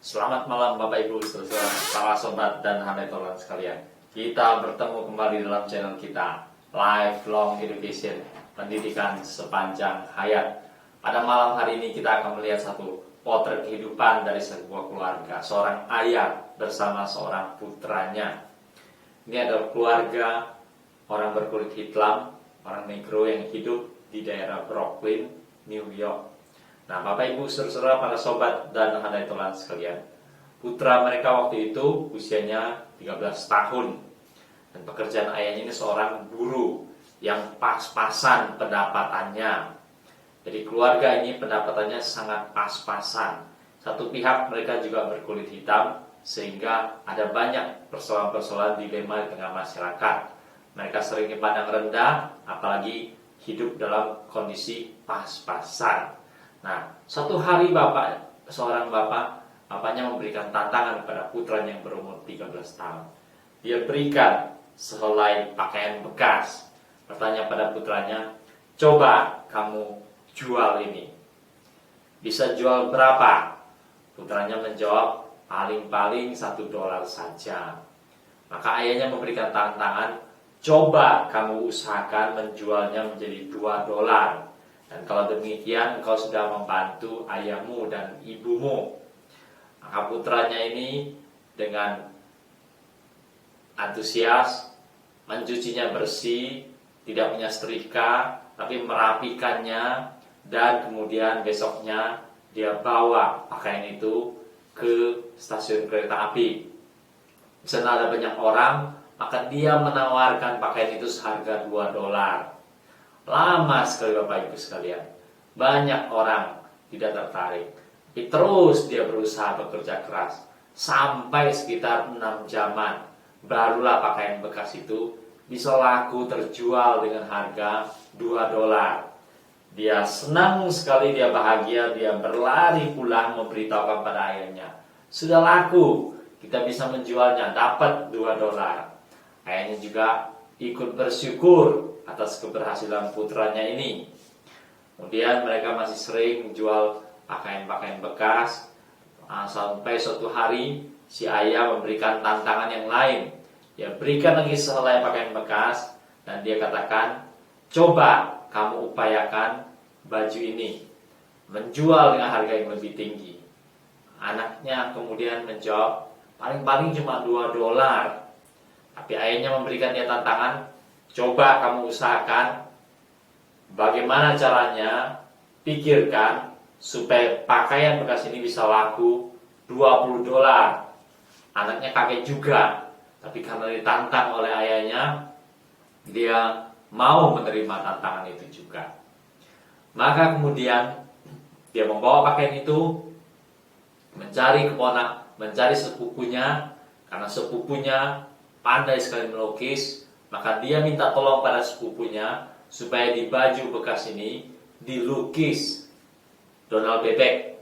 Selamat malam Bapak Ibu, saudara, para sobat dan handai tolan sekalian. Kita bertemu kembali dalam channel kita, Lifelong Education, pendidikan sepanjang hayat. Pada malam hari ini kita akan melihat satu potret kehidupan dari sebuah keluarga, seorang ayah bersama seorang putranya. Ini adalah keluarga orang berkulit hitam, orang negro yang hidup di daerah Brooklyn, New York. Nah, Bapak Ibu, saudara, para sobat dan handai tolan sekalian, putra mereka waktu itu usianya 13 tahun. Dan pekerjaan ayahnya ini seorang guru yang pas-pasan pendapatannya. Jadi keluarga ini pendapatannya sangat pas-pasan. Satu pihak mereka juga berkulit hitam, sehingga ada banyak persoalan-persoalan dilema di tengah masyarakat. Mereka sering dipandang rendah, apalagi hidup dalam kondisi pas-pasan. Nah, suatu hari seorang bapaknya memberikan tantangan kepada putranya yang berumur 13 tahun. Dia berikan sehelai pakaian bekas. Bertanya pada putranya, coba kamu jual ini. Bisa jual berapa? Putranya menjawab, paling-paling $1 saja. Maka ayahnya memberikan tantangan, coba kamu usahakan menjualnya menjadi $2. Dan kalau demikian engkau sudah membantu ayahmu dan ibumu. Maka putranya ini dengan antusias mencucinya bersih, tidak punya setrika, tapi merapikannya, dan kemudian besoknya dia bawa pakaian itu ke stasiun kereta api. Di sana ada banyak orang, maka dia menawarkan pakaian itu seharga $2. Lama sekali Bapak Ibu sekalian. Banyak orang tidak tertarik. Tapi terus dia berusaha bekerja keras. Sampai sekitar 6 jaman. Barulah pakaian bekas itu bisa laku terjual dengan harga $2. Dia senang sekali, dia bahagia, dia berlari pulang memberitahukan pada ayahnya. Sudah laku, kita bisa menjualnya, dapat $2. Ayahnya juga ikut bersyukur atas keberhasilan putranya ini. Kemudian mereka masih sering menjual pakaian-pakaian bekas, sampai suatu hari si ayah memberikan tantangan yang lain. Dia berikan lagi sehelai pakaian bekas dan dia katakan, coba kamu upayakan baju ini menjual dengan harga yang lebih tinggi. Anaknya kemudian menjawab, paling-paling cuma $2. Tapi ayahnya memberikan dia tantangan, coba kamu usahakan bagaimana caranya, pikirkan supaya pakaian bekas ini bisa laku $20. Anaknya kaget juga, tapi karena ditantang oleh ayahnya, dia mau menerima tantangan itu juga. Maka kemudian dia membawa pakaian itu mencari sepupunya, karena sepupunya pandai sekali melukis. Maka dia minta tolong pada sepupunya supaya di baju bekas ini dilukis Donald Bebek.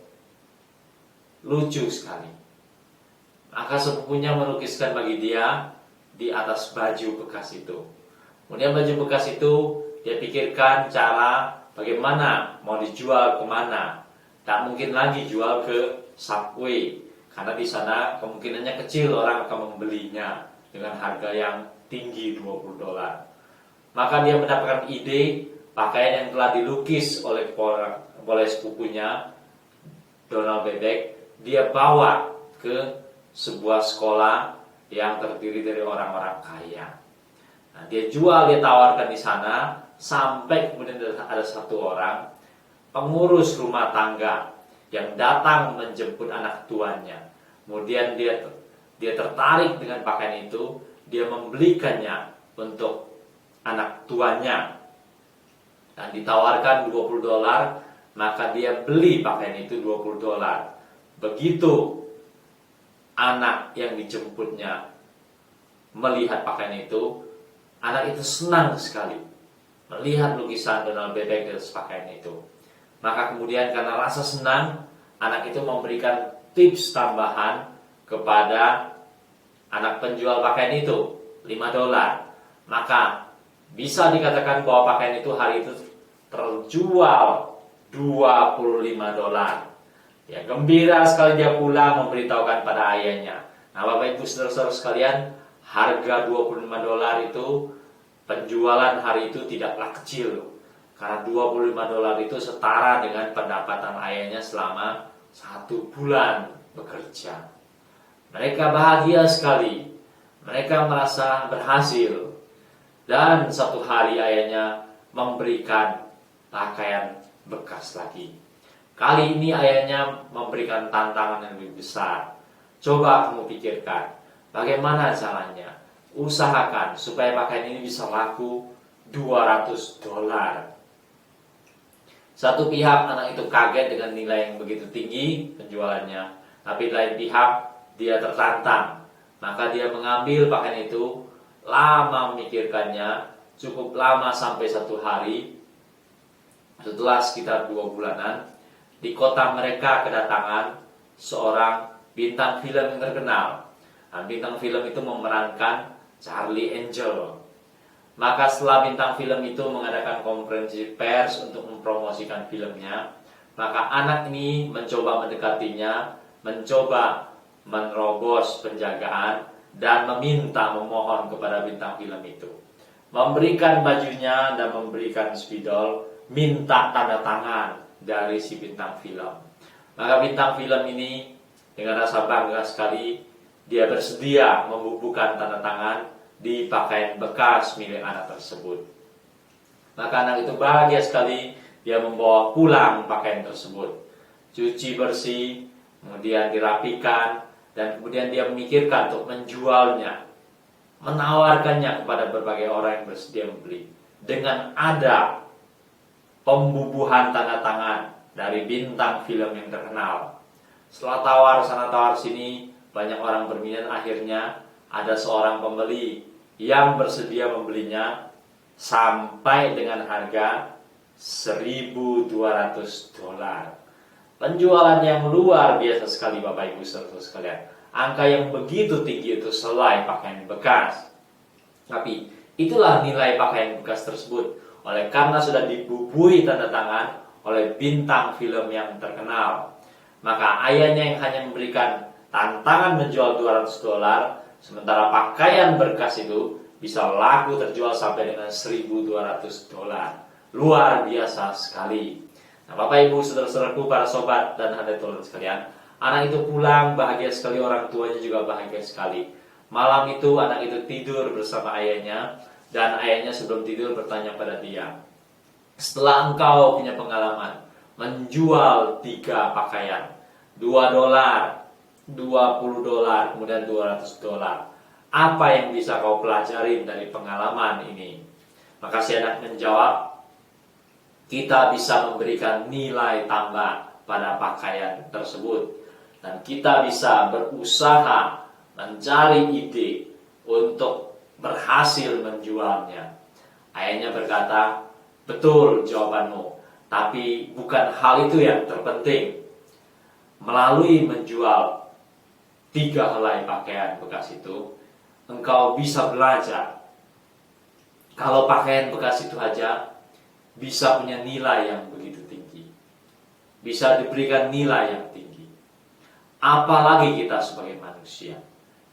Lucu sekali. Maka sepupunya melukiskan bagi dia di atas baju bekas itu. Kemudian baju bekas itu dia pikirkan cara bagaimana mau dijual kemana. Tak mungkin lagi jual ke Subway, karena di sana kemungkinannya kecil orang akan membelinya dengan harga yang tinggi $20. Maka dia mendapatkan ide pakaian yang telah dilukis oleh sepupunya Donald Bebek, dia bawa ke sebuah sekolah yang terdiri dari orang-orang kaya. Nah, dia jual, dia tawarkan di sana, sampai kemudian ada satu orang pengurus rumah tangga yang datang menjemput anak tuanya. Kemudian dia tertarik dengan pakaian itu, dia membelikannya untuk anak tuanya dan ditawarkan $20, maka dia beli pakaian itu $20. Begitu anak yang dijemputnya melihat pakaian itu, anak itu senang sekali melihat lukisan Donald Bebek di atas pakaian itu. Maka kemudian karena rasa senang, anak itu memberikan tips tambahan kepada anak penjual pakaian itu, $5. Maka bisa dikatakan bahwa pakaian itu hari itu terjual $25. Ya, gembira sekali dia pulang memberitahukan pada ayahnya. Nah, Bapak Ibu Saudara-saudara sekalian, harga $25 itu, penjualan hari itu tidaklah kecil. Karena $25 itu setara dengan pendapatan ayahnya selama 1 bulan bekerja. Mereka bahagia sekali. Mereka merasa berhasil. Dan satu hari ayahnya memberikan pakaian bekas lagi. Kali ini ayahnya memberikan tantangan yang lebih besar. Coba kamu pikirkan, bagaimana caranya? Usahakan supaya pakaian ini bisa laku $200. Satu pihak anak itu kaget dengan nilai yang begitu tinggi penjualannya, tapi lain pihak dia tertantang. Maka dia mengambil pakaian itu, lama memikirkannya, cukup lama sampai 1 hari. Setelah sekitar 2 bulanan, di kota mereka kedatangan seorang bintang film yang terkenal. Nah, bintang film itu memerankan Charlie Angel. Maka setelah bintang film itu mengadakan konferensi pers untuk mempromosikan filmnya, maka anak ini mencoba mendekatinya, mencoba menerobos penjagaan dan memohon kepada bintang film itu, memberikan bajunya dan memberikan spidol, minta tanda tangan dari si bintang film. Maka bintang film ini dengan rasa bangga sekali, dia bersedia membubuhkan tanda tangan di pakaian bekas milik anak tersebut. Maka anak itu bahagia sekali, dia membawa pulang pakaian tersebut, cuci bersih, kemudian dirapikan, dan kemudian dia memikirkan untuk menjualnya, menawarkannya kepada berbagai orang yang bersedia membeli. Dengan ada pembubuhan tanda tangan dari bintang film yang terkenal. Setelah tawar sana tawar sini, banyak orang berminat. Akhirnya ada seorang pembeli yang bersedia membelinya sampai dengan harga $1.200. Penjualan yang luar biasa sekali Bapak Ibu Saudara sekalian. Angka yang begitu tinggi itu selai pakaian bekas. Tapi itulah nilai pakaian bekas tersebut. Oleh karena sudah dibubuhi tanda tangan oleh bintang film yang terkenal, maka ayahnya yang hanya memberikan tantangan menjual $200, sementara pakaian bekas itu bisa laku terjual sampai dengan $1.200. Luar biasa sekali. Nah, Bapak Ibu saudara-saudaraku, para sobat dan hadirin Tuhan sekalian, anak itu pulang bahagia sekali, orang tuanya juga bahagia sekali. Malam itu anak itu tidur bersama ayahnya, dan ayahnya sebelum tidur bertanya pada dia, setelah engkau punya pengalaman menjual 3 pakaian, $2, $20, kemudian $200, apa yang bisa kau pelajarin dari pengalaman ini? Maka si anak menjawab, kita bisa memberikan nilai tambah pada pakaian tersebut, dan kita bisa berusaha mencari ide untuk berhasil menjualnya. Ayahnya berkata, betul jawabanmu, tapi bukan hal itu yang terpenting. Melalui menjual 3 helai pakaian bekas itu, engkau bisa belajar kalau pakaian bekas itu aja bisa punya nilai yang begitu tinggi, bisa diberikan nilai yang tinggi. Apalagi kita sebagai manusia.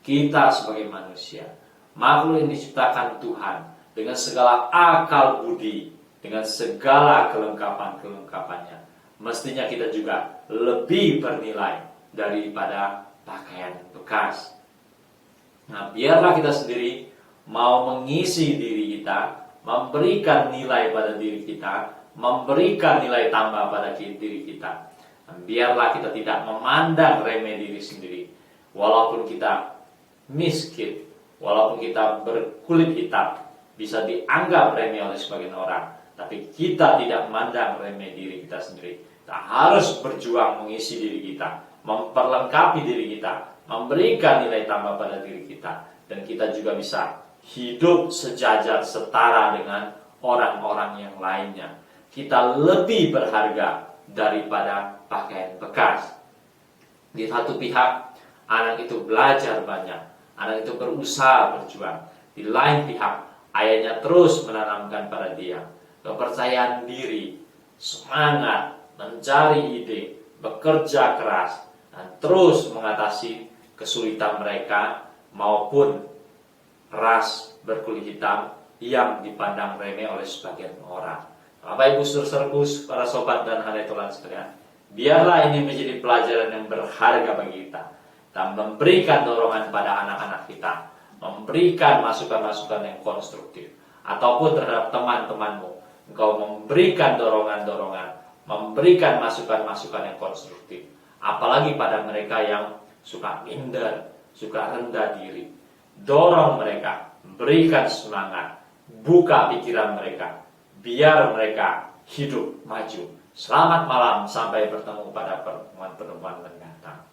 Kita sebagai manusia, makhluk yang diciptakan Tuhan dengan segala akal budi, dengan segala kelengkapan-kelengkapannya, mestinya kita juga lebih bernilai daripada pakaian bekas. Nah, biarlah kita sendiri mau mengisi diri kita, memberikan nilai pada diri kita, memberikan nilai tambah pada diri kita. Dan biarlah kita tidak memandang remeh diri sendiri, walaupun kita miskin, walaupun kita berkulit hitam, bisa dianggap remeh oleh sebagian orang, tapi kita tidak memandang remeh diri kita sendiri. Kita harus berjuang mengisi diri kita, memperlengkapi diri kita, memberikan nilai tambah pada diri kita, dan kita juga bisa hidup sejajar setara dengan orang-orang yang lainnya. Kita lebih berharga daripada pakaian bekas. Di satu pihak, anak itu belajar banyak, anak itu berusaha berjuang. Di lain pihak, ayahnya terus menanamkan pada dia kepercayaan diri, semangat, mencari ide, bekerja keras, dan terus mengatasi kesulitan mereka maupun ras berkulit hitam yang dipandang remeh oleh sebagian orang. Bapak Ibu saudaraku, para sobat dan hadirin Tuhan sekalian, biarlah ini menjadi pelajaran yang berharga bagi kita dan memberikan dorongan pada anak-anak kita, memberikan masukan-masukan yang konstruktif, ataupun terhadap teman-temanmu, engkau memberikan dorongan-dorongan, memberikan masukan-masukan yang konstruktif, apalagi pada mereka yang suka minder, suka rendah diri. Dorong mereka, berikan semangat, buka pikiran mereka, biar mereka hidup maju. Selamat malam, sampai bertemu pada pertemuan-pertemuan mendatang.